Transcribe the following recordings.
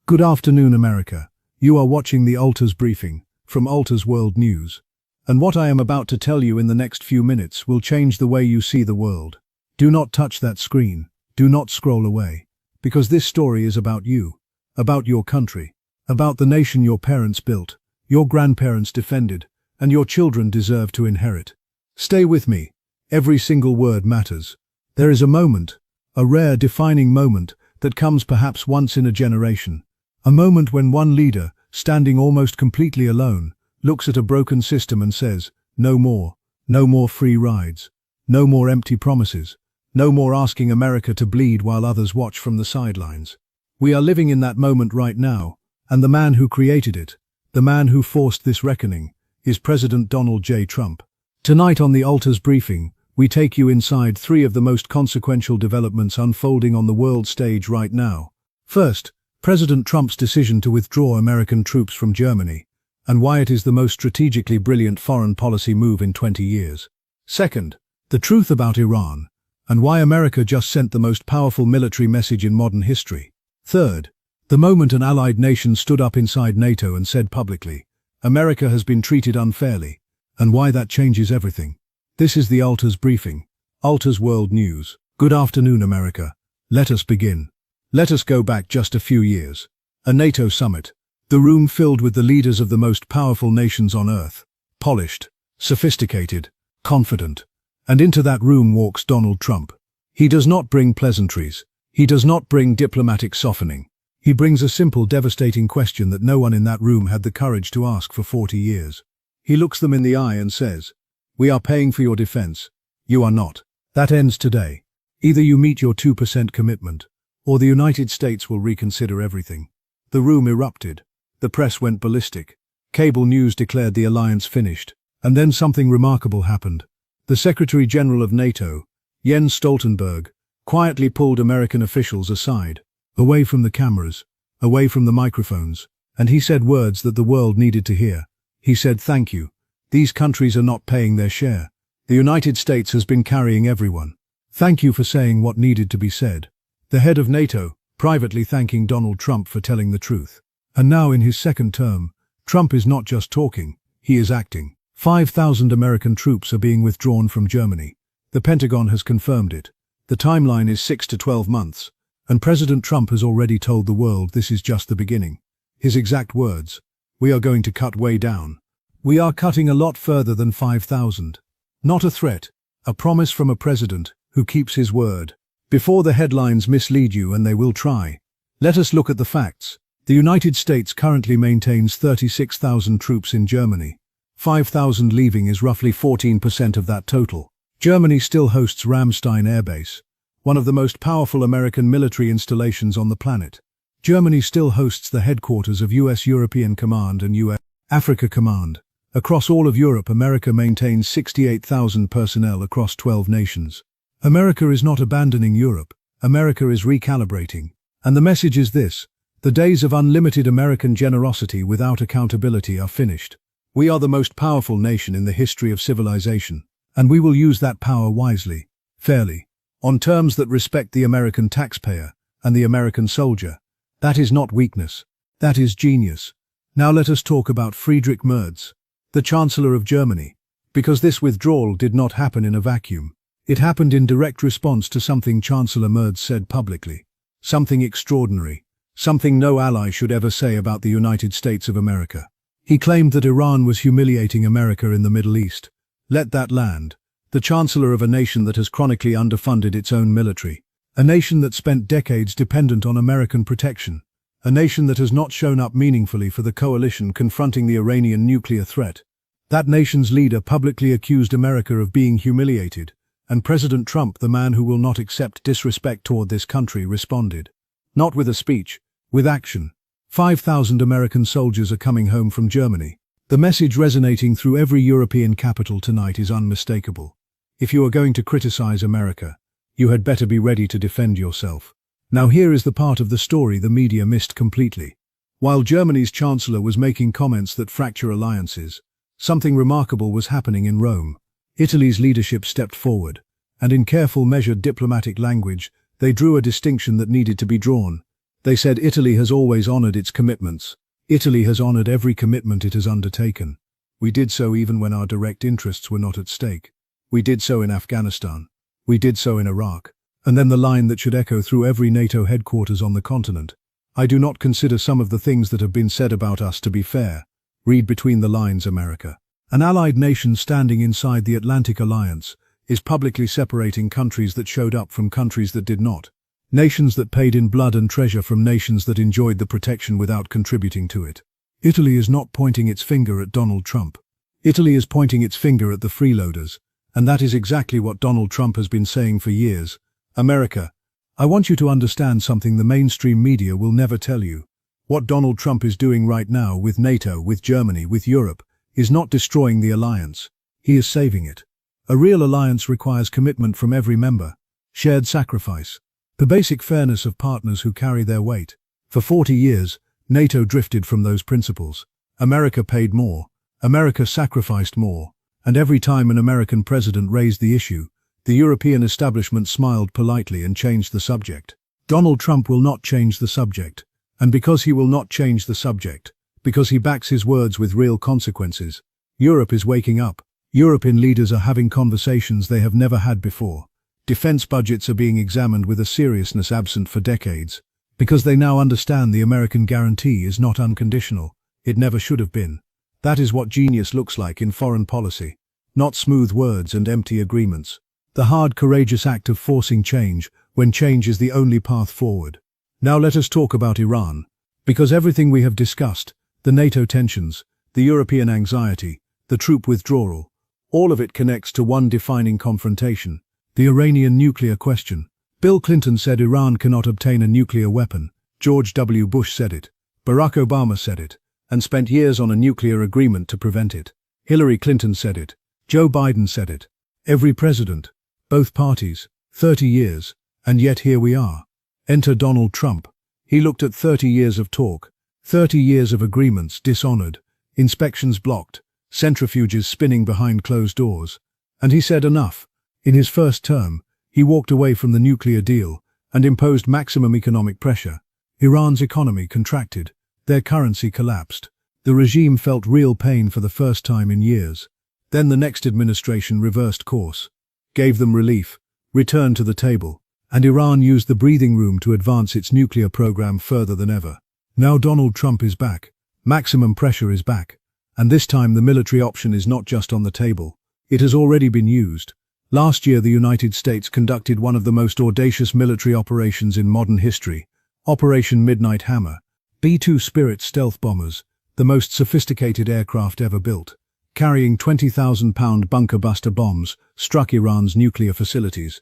Good afternoon, America. You are watching the Alters Briefing from Alters World News. And what I am about to tell you in the next few minutes will change the way you see the world. Do not touch that screen. Do not scroll away. Because this story is about you, about your country, about the nation your parents built, your grandparents defended, and your children deserve to inherit. Stay with me. Every single word matters. There is a moment, a rare defining moment that comes perhaps once in a generation. A moment when one leader, standing almost completely alone, looks at a broken system and says, no more free rides, no more empty promises, no more asking America to bleed while others watch from the sidelines. We are living in that moment right now, and the man who created it, the man who forced this reckoning, is President Donald J. Trump. Tonight on the Alters Briefing, we take you inside three of the most consequential developments unfolding on the world stage right now. First, President Trump's decision to withdraw American troops from Germany, and why it is the most strategically brilliant foreign policy move in 20 years. Second, the truth about Iran, and why America just sent the most powerful military message in modern history. Third, the moment an allied nation stood up inside NATO and said publicly, America has been treated unfairly, and why that changes everything. This is the Alters Briefing, Alters World News. Good afternoon, America. Let us begin. Let us go back just a few years. A NATO summit, the room filled with the leaders of the most powerful nations on earth, polished, sophisticated, confident. And into that room walks Donald Trump. He does not bring pleasantries. He does not bring diplomatic softening. He brings a simple, devastating question that no one in that room had the courage to ask for 40 years. He looks them in the eye and says, we are paying for your defense. You are not. That ends today. Either you meet your 2% commitment, or the United States will reconsider everything. The room erupted. The press went ballistic. Cable news declared the alliance finished. And then something remarkable happened. The Secretary General of NATO, Jens Stoltenberg, quietly pulled American officials aside, away from the cameras, away from the microphones, and he said words that the world needed to hear. He said, thank you. These countries are not paying their share. The United States has been carrying everyone. Thank you for saying what needed to be said. The head of NATO, privately thanking Donald Trump for telling the truth. And now in his second term, Trump is not just talking, he is acting. 5,000 American troops are being withdrawn from Germany. The Pentagon has confirmed it. The timeline is 6 to 12 months, and President Trump has already told the world this is just the beginning. His exact words, we are going to cut way down. We are cutting a lot further than 5,000. Not a threat, a promise from a president who keeps his word. Before the headlines mislead you, and they will try, let us look at the facts. The United States currently maintains 36,000 troops in Germany. 5,000 leaving is roughly 14% of that total. Germany still hosts Ramstein Air Base, one of the most powerful American military installations on the planet. Germany still hosts the headquarters of US European Command and US Africa Command. Across all of Europe, America maintains 68,000 personnel across 12 nations. America is not abandoning Europe. America is recalibrating. And the message is this: the days of unlimited American generosity without accountability are finished. We are the most powerful nation in the history of civilization, and we will use that power wisely, fairly, on terms that respect the American taxpayer and the American soldier. That is not weakness. That is genius. Now let us talk about Friedrich Merz, the Chancellor of Germany, because this withdrawal did not happen in a vacuum. It happened in direct response to something Chancellor Merz said publicly. Something extraordinary. Something no ally should ever say about the United States of America. He claimed that Iran was humiliating America in the Middle East. Let that land. The Chancellor of a nation that has chronically underfunded its own military. A nation that spent decades dependent on American protection. A nation that has not shown up meaningfully for the coalition confronting the Iranian nuclear threat. That nation's leader publicly accused America of being humiliated, and President Trump, the man who will not accept disrespect toward this country, responded. Not with a speech, with action. 5,000 American soldiers are coming home from Germany. The message resonating through every European capital tonight is unmistakable. If you are going to criticize America, you had better be ready to defend yourself. Now here is the part of the story the media missed completely. While Germany's Chancellor was making comments that fracture alliances, something remarkable was happening in Rome. Italy's leadership stepped forward, and in careful, measured diplomatic language, they drew a distinction that needed to be drawn. They said Italy has always honored its commitments. Italy has honored every commitment it has undertaken. We did so even when our direct interests were not at stake. We did so in Afghanistan. We did so in Iraq. And then the line that should echo through every NATO headquarters on the continent. I do not consider some of the things that have been said about us to be fair. Read between the lines, America. An allied nation standing inside the Atlantic Alliance is publicly separating countries that showed up from countries that did not. Nations that paid in blood and treasure from nations that enjoyed the protection without contributing to it. Italy is not pointing its finger at Donald Trump. Italy is pointing its finger at the freeloaders, and that is exactly what Donald Trump has been saying for years. America, I want you to understand something the mainstream media will never tell you. What Donald Trump is doing right now with NATO, with Germany, with Europe, is not destroying the alliance. He is saving it. A real alliance requires commitment from every member, shared sacrifice, the basic fairness of partners who carry their weight. For 40 years, NATO drifted from those principles. America paid more, America sacrificed more, and every time an American president raised the issue, the European establishment smiled politely and changed the subject. Donald Trump will not change the subject, and because he will not change the subject, because he backs his words with real consequences, Europe is waking up. European leaders are having conversations they have never had before. Defense budgets are being examined with a seriousness absent for decades, because they now understand the American guarantee is not unconditional. It never should have been. That is what genius looks like in foreign policy. Not smooth words and empty agreements. The hard, courageous act of forcing change, when change is the only path forward. Now let us talk about Iran. Because everything we have discussed, the NATO tensions, the European anxiety, the troop withdrawal, all of it connects to one defining confrontation, the Iranian nuclear question. Bill Clinton said Iran cannot obtain a nuclear weapon. George W. Bush said it. Barack Obama said it, and spent years on a nuclear agreement to prevent it. Hillary Clinton said it. Joe Biden said it. Every president, both parties, 30 years, and yet here we are. Enter Donald Trump. He looked at 30 years of talk, 30 years of agreements dishonored, inspections blocked, centrifuges spinning behind closed doors, and he said enough. In his first term, he walked away from the nuclear deal and imposed maximum economic pressure. Iran's economy contracted, their currency collapsed. The regime felt real pain for the first time in years. Then the next administration reversed course, gave them relief, returned to the table, and Iran used the breathing room to advance its nuclear program further than ever. Now Donald Trump is back. Maximum pressure is back. And this time the military option is not just on the table. It has already been used. Last year the United States conducted one of the most audacious military operations in modern history, Operation Midnight Hammer. B-2 Spirit stealth bombers, the most sophisticated aircraft ever built, carrying 20,000-pound bunker-buster bombs, struck Iran's nuclear facilities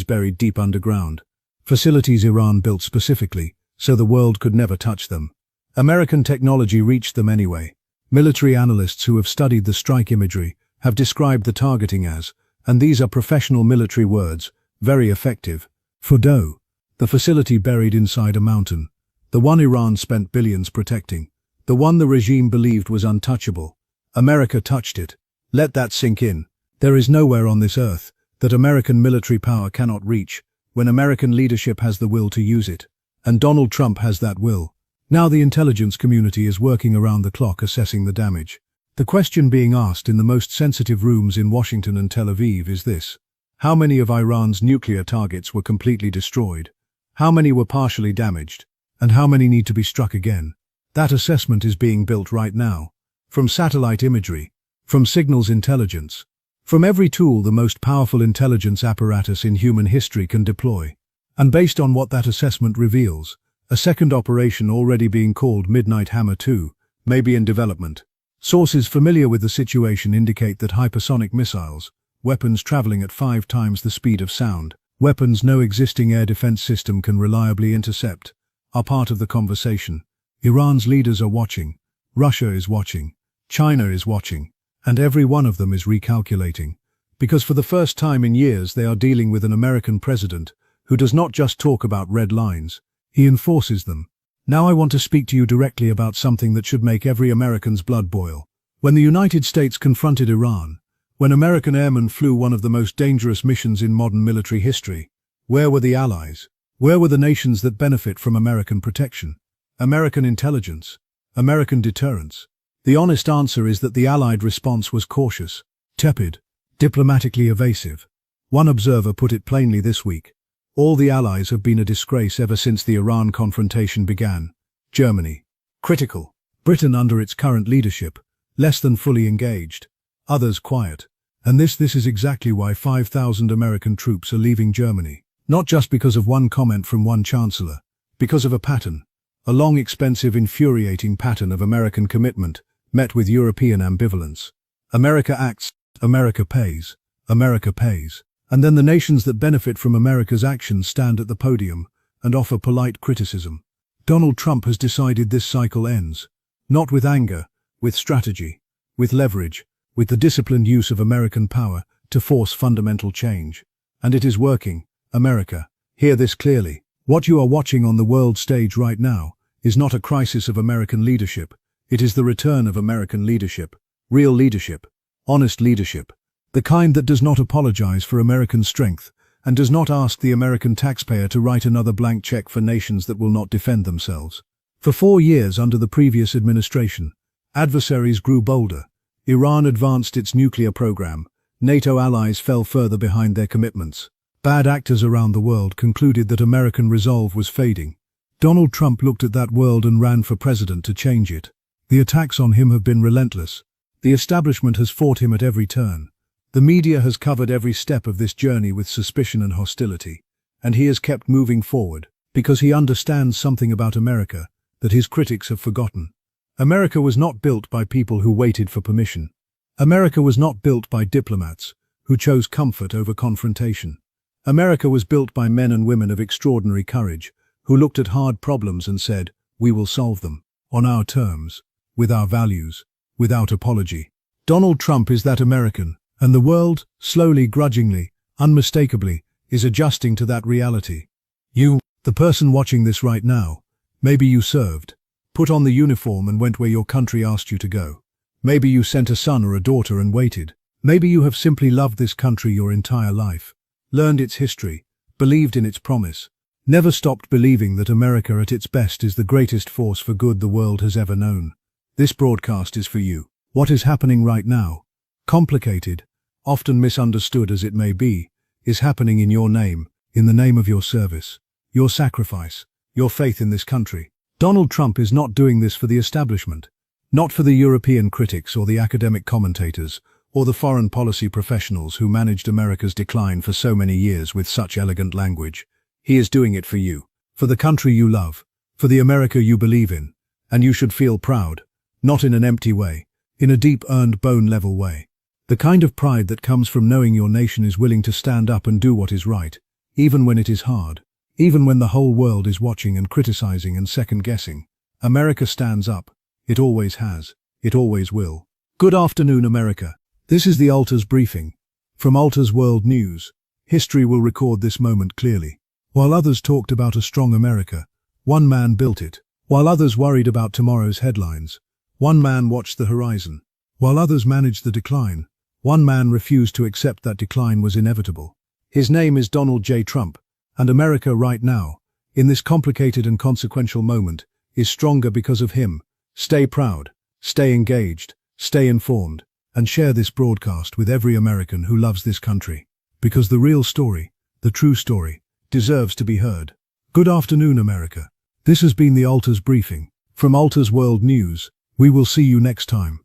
buried deep underground. Facilities Iran built specifically, so the world could never touch them. American technology reached them anyway. Military analysts who have studied the strike imagery have described the targeting as, and these are professional military words, very effective. Fordo, the facility buried inside a mountain. The one Iran spent billions protecting. The one the regime believed was untouchable. America touched it. Let that sink in. There is nowhere on this earth that American military power cannot reach when American leadership has the will to use it. And Donald Trump has that will. Now the intelligence community is working around the clock assessing the damage. The question being asked in the most sensitive rooms in Washington and Tel Aviv is this: how many of Iran's nuclear targets were completely destroyed? How many were partially damaged? And how many need to be struck again? That assessment is being built right now. From satellite imagery, from signals intelligence, from every tool the most powerful intelligence apparatus in human history can deploy. And based on what that assessment reveals, a second operation already being called Midnight Hammer 2 may be in development. Sources familiar with the situation indicate that hypersonic missiles, weapons traveling at 5 times the speed of sound, weapons no existing air defense system can reliably intercept, are part of the conversation. Iran's leaders are watching, Russia is watching, China is watching, and every one of them is recalculating. Because for the first time in years they are dealing with an American president who does not just talk about red lines, he enforces them. Now I want to speak to you directly about something that should make every American's blood boil. When the United States confronted Iran, when American airmen flew one of the most dangerous missions in modern military history, where were the Allies? Where were the nations that benefit from American protection? American intelligence? American deterrence? The honest answer is that the Allied response was cautious, tepid, diplomatically evasive. One observer put it plainly this week: all the Allies have been a disgrace ever since the Iran confrontation began. Germany, critical. Britain under its current leadership, less than fully engaged. Others quiet. And this is exactly why 5,000 American troops are leaving Germany. Not just because of one comment from one chancellor, because of a pattern. A long, expensive, infuriating pattern of American commitment, met with European ambivalence. America acts, America pays, America pays. And then the nations that benefit from America's actions stand at the podium and offer polite criticism. Donald Trump has decided this cycle ends. Not with anger, with strategy, with leverage, with the disciplined use of American power to force fundamental change. And it is working. America, hear this clearly. What you are watching on the world stage right now is not a crisis of American leadership. It is the return of American leadership. Real leadership. Honest leadership. The kind that does not apologize for American strength and does not ask the American taxpayer to write another blank check for nations that will not defend themselves. For 4 years under the previous administration, adversaries grew bolder. Iran advanced its nuclear program. NATO allies fell further behind their commitments. Bad actors around the world concluded that American resolve was fading. Donald Trump looked at that world and ran for president to change it. The attacks on him have been relentless. The establishment has fought him at every turn. The media has covered every step of this journey with suspicion and hostility. And he has kept moving forward, because he understands something about America that his critics have forgotten. America was not built by people who waited for permission. America was not built by diplomats who chose comfort over confrontation. America was built by men and women of extraordinary courage who looked at hard problems and said, "We will solve them, on our terms, with our values, without apology." Donald Trump is that American, and the world, slowly, grudgingly, unmistakably, is adjusting to that reality. You, the person watching this right now, maybe you served, put on the uniform and went where your country asked you to go. Maybe you sent a son or a daughter and waited. Maybe you have simply loved this country your entire life, learned its history, believed in its promise, never stopped believing that America at its best is the greatest force for good the world has ever known. This broadcast is for you. What is happening right now, complicated, often misunderstood as it may be, is happening in your name, in the name of your service, your sacrifice, your faith in this country. Donald Trump is not doing this for the establishment, not for the European critics or the academic commentators, or the foreign policy professionals who managed America's decline for so many years with such elegant language. He is doing it for you, for the country you love, for the America you believe in, and you should feel proud, not in an empty way, in a deep earned bone-level way. The kind of pride that comes from knowing your nation is willing to stand up and do what is right, even when it is hard. Even when the whole world is watching and criticizing and second-guessing, America stands up. It always has. It always will. Good afternoon, America. This is the Alters briefing. From Alters World News, history will record this moment clearly. While others talked about a strong America, one man built it. While others worried about tomorrow's headlines, one man watched the horizon. While others managed the decline, one man refused to accept that decline was inevitable. His name is Donald J. Trump. And America right now, in this complicated and consequential moment, is stronger because of him. Stay proud, stay engaged, stay informed, and share this broadcast with every American who loves this country. Because the real story, the true story, deserves to be heard. Good afternoon, America. This has been the Alters briefing. From Alters World News, we will see you next time.